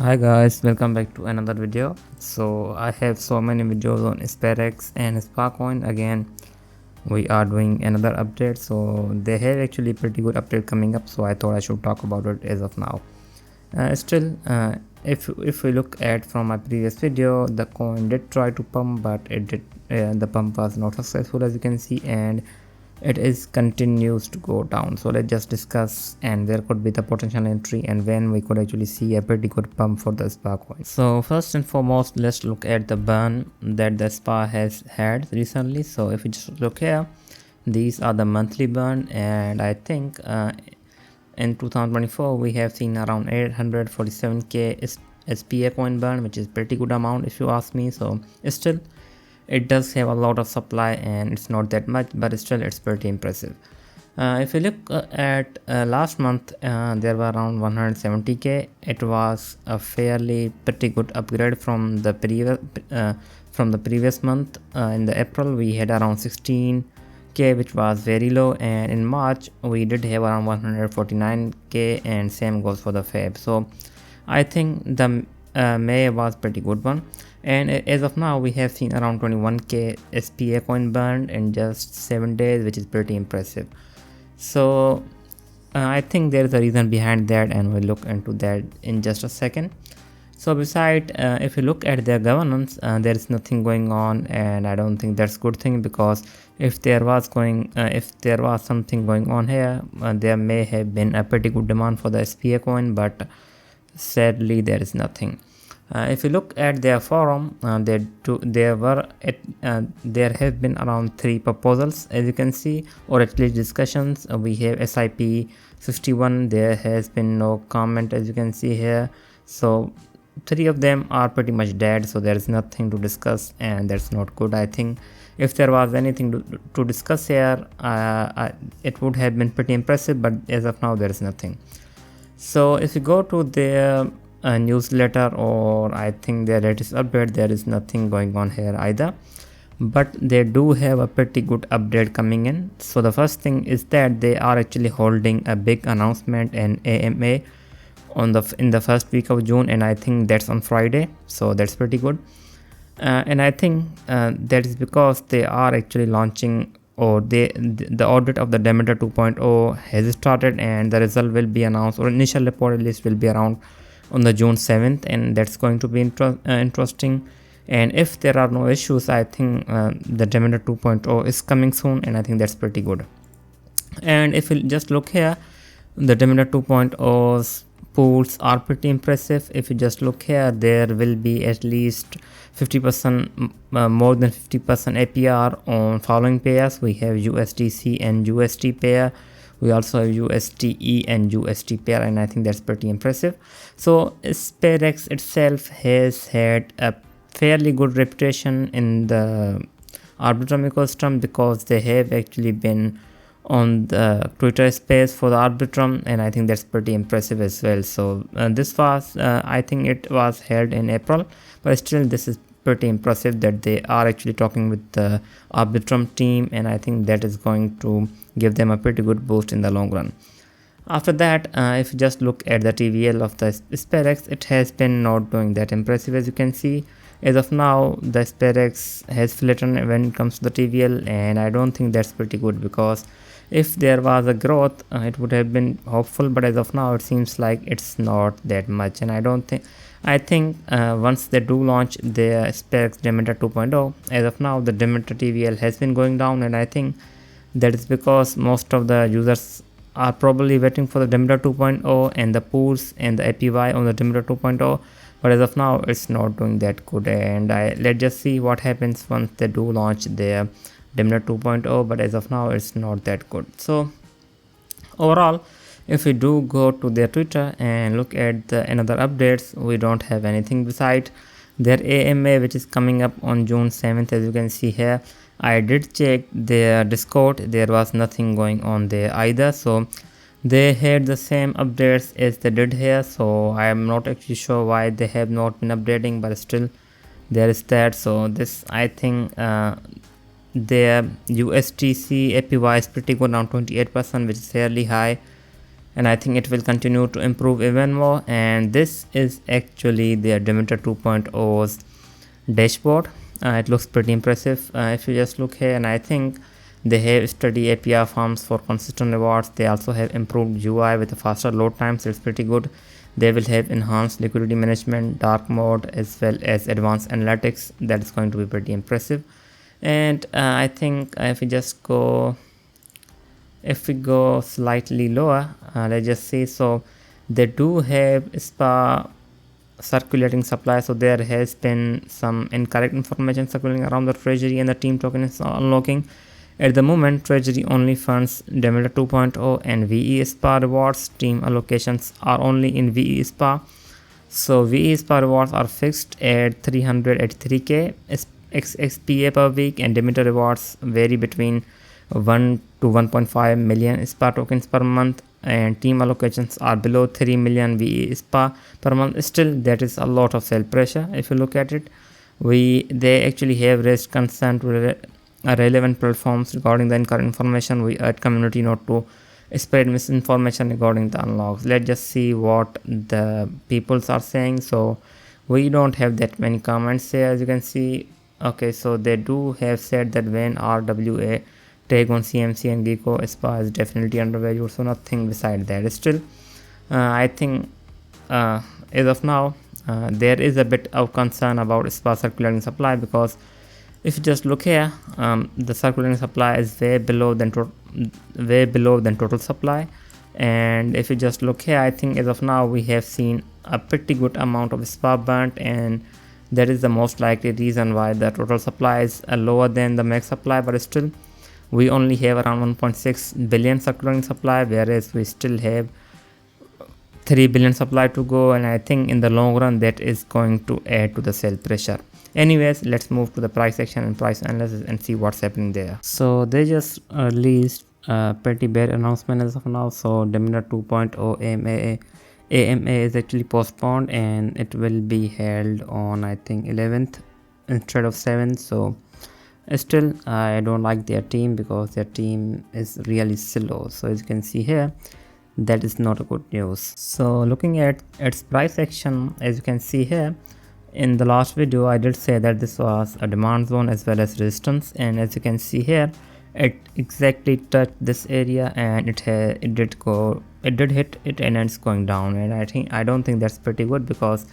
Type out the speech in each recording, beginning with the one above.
Hi guys, welcome back to another video. So I have so many videos on Sperax and Sparkcoin. Again, we are doing another update. So they have actually pretty good update coming up, so I thought I should talk about it as of now. If we look at from my previous video, the coin did try to pump, but the pump was not successful, as you can see, and it is continues to go down. So let's just discuss and where could be the potential entry and when we could actually see a pretty good pump for the SPA coin. So first and foremost, let's look at the burn that the SPA has had recently. So if you just look here, these are the monthly burn, and I think in 2024 we have seen around 847k SPA coin burn, which is pretty good amount if you ask me. So still it does have a lot of supply and it's not that much, but still it's pretty impressive. If you look at last month, there were around 170k. It was a fairly pretty good upgrade from the previous month. In the April we had around 16k, which was very low, and in March we did have around 149k, and same goes for the Feb. So I think the May was pretty good one, and as of now we have seen around 21k SPA coin burned in just 7 days, which is pretty impressive. So I think there is a reason behind that, and we'll look into that in just a second. So beside, if you look at their governance, there is nothing going on, and I don't think that's a good thing, because if there was something going on here, there may have been a pretty good demand for the SPA coin, but sadly there is nothing. If you look at their forum, there have been around 3 proposals, as you can see, or at least discussions. We have SIP 61, there has been no comment, as you can see here. So 3 of them are pretty much dead, so there is nothing to discuss, and that's not good. I think if there was anything to discuss here, it would have been pretty impressive, but as of now there is nothing. So if you go to their newsletter, or I think their latest update, there is nothing going on here either, but they do have a pretty good update coming in. So the first thing is that they are actually holding a big announcement and AMA in the first week of June, and I think that's on Friday, so that's pretty good. And I think that is because they are actually launching, or the audit of the Demeter 2.0 has started, and the result will be announced, or initial report at least will be around on the June 7th, and that's going to be interesting. And if there are no issues, I think the Demeter 2.0 is coming soon, and I think that's pretty good. And if you just look here, the Demeter 2.0's pools are pretty impressive. If you just look here, there will be at least 50% more than 50% APR on following pairs. We have USDC and USD pair. We also have USDE and USD pair, and I think that's pretty impressive. So Sperax itself has had a fairly good reputation in the Arbitrum ecosystem, because they have actually been on the Twitter space for the Arbitrum, and I think that's pretty impressive as well. So this was I think it was held in April, but still this is pretty impressive that they are actually talking with the Arbitrum team, and I think that is going to give them a pretty good boost in the long run. After that, if you just look at the TVL of the Sperax, it has been not doing that impressive, as you can see. As of now, the Sperax has flattened when it comes to the TVL, and I don't think that's pretty good, because if there was a growth, it would have been hopeful, but as of now it seems like it's not that much. And I think once they do launch their Sperax Demeter 2.0, as of now the Demeter TVL has been going down, and I think that is because most of the users are probably waiting for the Demeter 2.0 and the pools and the APY on the Demeter 2.0, but as of now it's not doing that good. And let's just see what happens once they do launch their Demeter 2.0, but as of now it's not that good. So overall, if we do go to their Twitter and look at the another updates, we don't have anything beside their AMA, which is coming up on June 7th, as you can see here. I did check their Discord, there was nothing going on there either, so they had the same updates as they did here. So I am not actually sure why they have not been updating, but still there is that. So this, I think their USDC APY is pretty good, around 28%, which is fairly high. and I think it will continue to improve even more. And this is actually their Demeter 2.0's dashboard. It looks pretty impressive if you just look here, and I think they have steady API farms for consistent rewards. They also have improved UI with a faster load time, so it's pretty good. They will have enhanced liquidity management, dark mode, as well as advanced analytics. That is going to be pretty impressive. And I think if we go slightly lower, let's just say, so they do have SPA circulating supply, so there has been some incorrect information circulating around the treasury, and the team token is unlocking. At the moment, treasury only funds Demeter 2.0 and VE SPA rewards. Team allocations are only in VE SPA, so VE SPA rewards are fixed at 383k XPA per week, and Demeter rewards vary between 1 to 1.5 million SPA tokens per month, and team allocations are below 3 million VE SPA per month. Still, that is a lot of sell pressure. If you look at it, they actually have raised concern to relevant platforms regarding the incorrect information. We urge community not to spread misinformation regarding the unlocks. Let's just see what the peoples are saying. So we don't have that many comments here, as you can see. Okay, so they do have said that when RWA take on CMC and Gecko, SPA is definitely undervalued, so nothing beside that. Still, I think as of now, there is a bit of concern about SPA circulating supply, because if you just look here, the circulating supply is way below than total supply. And if you just look here, I think as of now we have seen a pretty good amount of SPA burnt, and that is the most likely reason why the total supply is lower than the max supply. But still, we only have around 1.6 billion circulating supply, whereas we still have 3 billion supply to go, and I think in the long run that is going to add to the sell pressure. Anyways, let's move to the price action and price analysis and see what's happening there. So they just released a pretty bad announcement as of now. So Demeter 2.0 AMA is actually postponed, and it will be held on, I think, 11th instead of 7th. So still, I don't like their team, because their team is really slow. So as you can see here, that is not a good news. So looking at its price action, as you can see here, in the last video I did say that this was a demand zone as well as resistance, and as you can see here, it exactly touched this area, and it did hit it, and it's going down. And I don't think that's pretty good, because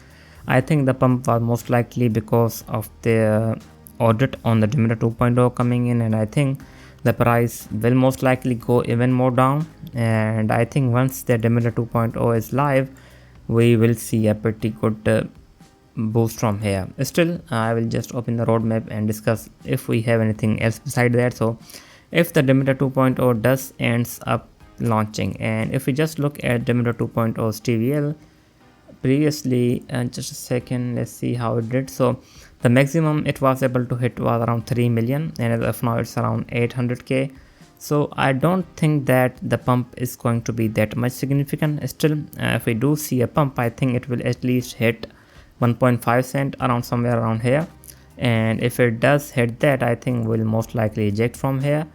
I think the pump was most likely because of the audit on the Demeter 2.0 coming in, and I think the price will most likely go even more down. And I think once the Demeter 2.0 is live, we will see a pretty good boost from here. Still, I will just open the roadmap and discuss if we have anything else beside that. So if the Demeter 2.0 does ends up launching, and if we just look at Demeter 2.0's TVL previously, just a second, let's see how it did. So the maximum it was able to hit was around 3 million, and as of now it's around 800k. So I don't think that the pump is going to be that much significant. Still, if we do see a pump, I think it will at least hit 1.5 cent, around somewhere around here. And if it does hit that, I think we'll most likely eject from here.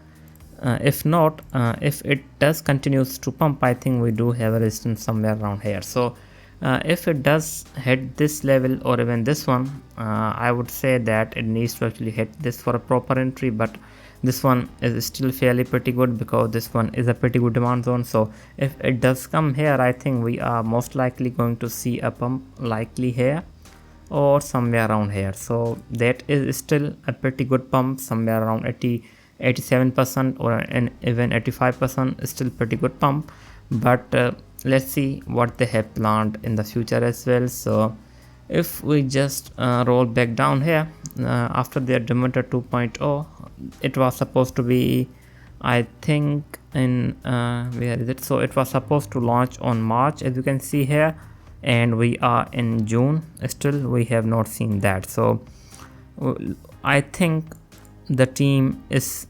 If not, if it does continues to pump, I think we do have a resistance somewhere around here. So if it does hit this level or even this one, I would say that it needs to actually hit this for a proper entry. But this one is still fairly pretty good, because this one is a pretty good demand zone. So if it does come here, I think we are most likely going to see a pump, likely here or somewhere around here. So that is still a pretty good pump, somewhere around 87% or even 85%, still pretty good pump. But let's see what they have planned in the future as well. So if we just roll back down here, after their Demeter 2.0, it was supposed to be, I think, in where is it? So it was supposed to launch on March, as you can see here, and we are in June. Still, we have not seen that. So I think the team is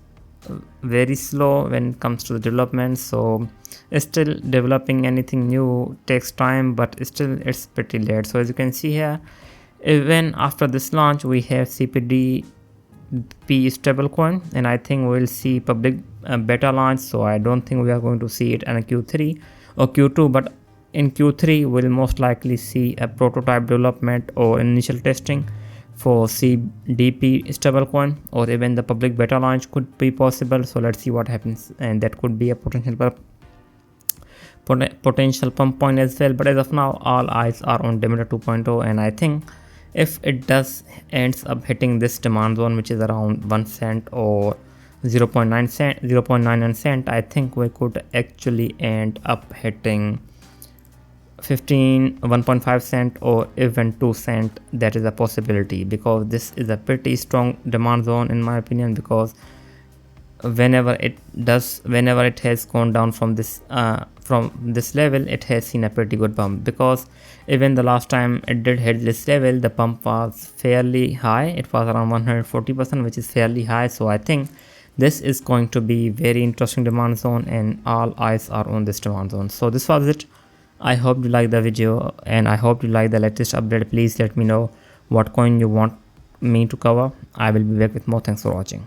very slow when it comes to the development. So still developing anything new takes time, but still it's pretty late. So as you can see here, even after this launch, we have CPDP stablecoin, and I think we'll see public beta launch, so I don't think we are going to see it in a Q3 or Q2, but in Q3 we'll most likely see a prototype development or initial testing for CDP stablecoin, or even the public beta launch could be possible. So let's see what happens, and that could be a potential pump point as well. But as of now, all eyes are on Demeter 2.0, and I think if it does ends up hitting this demand zone, which is around 1 cent or 0.99 cent, I think we could actually end up hitting 1.5 cent or even 2 cent. That is a possibility, because this is a pretty strong demand zone in my opinion, because whenever it has gone down from this level, it has seen a pretty good bump, because even the last time it did hit this level, the pump was fairly high. It was around 140%, which is fairly high. So I think this is going to be very interesting demand zone, and all eyes are on this demand zone. So this was it. I hope you like the video, and I hope you like the latest update. Please let me know what coin you want me to cover. I will be back with more. Thanks for watching.